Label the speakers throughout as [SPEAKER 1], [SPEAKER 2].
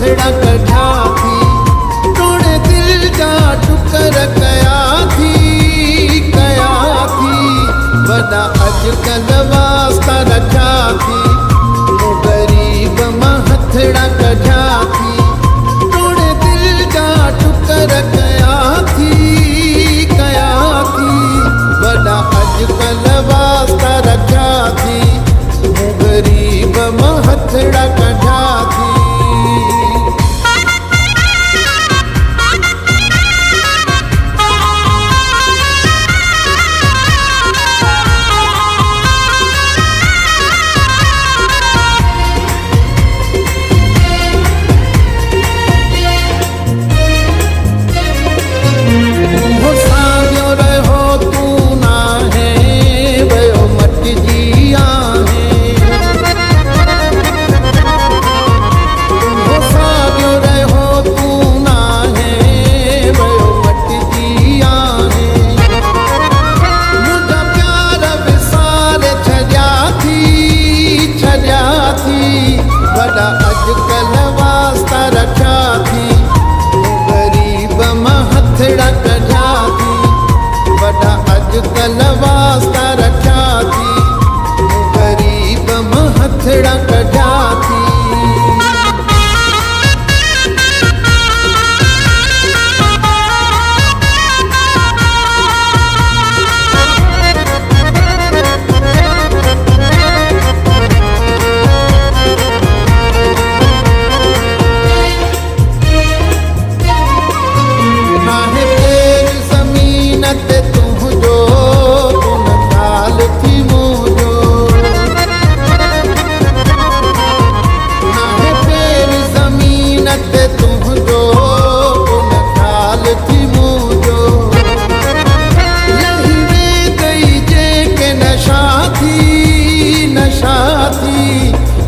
[SPEAKER 1] हथड़ा कढ़ा थी, तोड़े दिल जा टुकर कया थी वॾा अॼुकल्ह वास्ता रखा थी, मूं ग़रीब मां हथड़ा कढ़ा थी, तोड़े दिल जा टुकर कया थी वॾा अॼुकल्ह वास्ता रखा थी, मूं ग़रीब मां हथड़ा कढ़ा थी। वॾा अॼुकल्ह वास्ता रखा थी, मूं ग़रीब मां हथड़ा कढ़ा थी, वॾा अॼुकल्ह वास्ता रखा थी, मूं ग़रीब मां हथड़ा कढ़ा थी।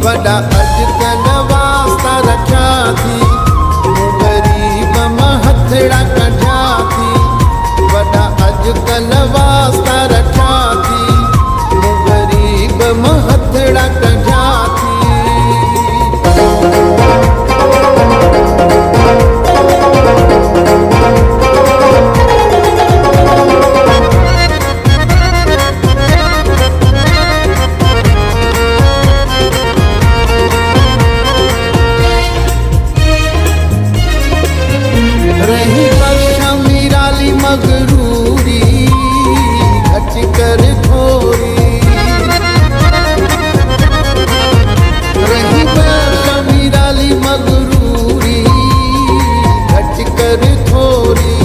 [SPEAKER 1] वॾा अॼुकल्ह वास्ता रखा थी, मूं ग़रीब मां हथड़ा कढ़ा थी, वॾा अॼुकल्ह वास्ता रखा थी, मूं ग़रीब मां हथड़ा कढ़ा थी। रही बख्शा मीराली मगरूरी घट कर थोरी, रही बख्शा मीराली मगरूरी घट कर थोरी,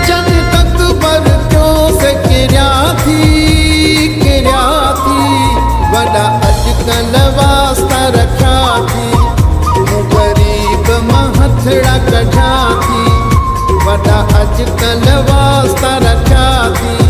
[SPEAKER 1] जग तक पर क्यों से किरिया थी वॾा अॼुकल्ह वास्ता रखा थी, मूं ग़रीब मां हथड़ा कढ़ा थी, वॾा अॼुकल्ह वास्ता रखा थी।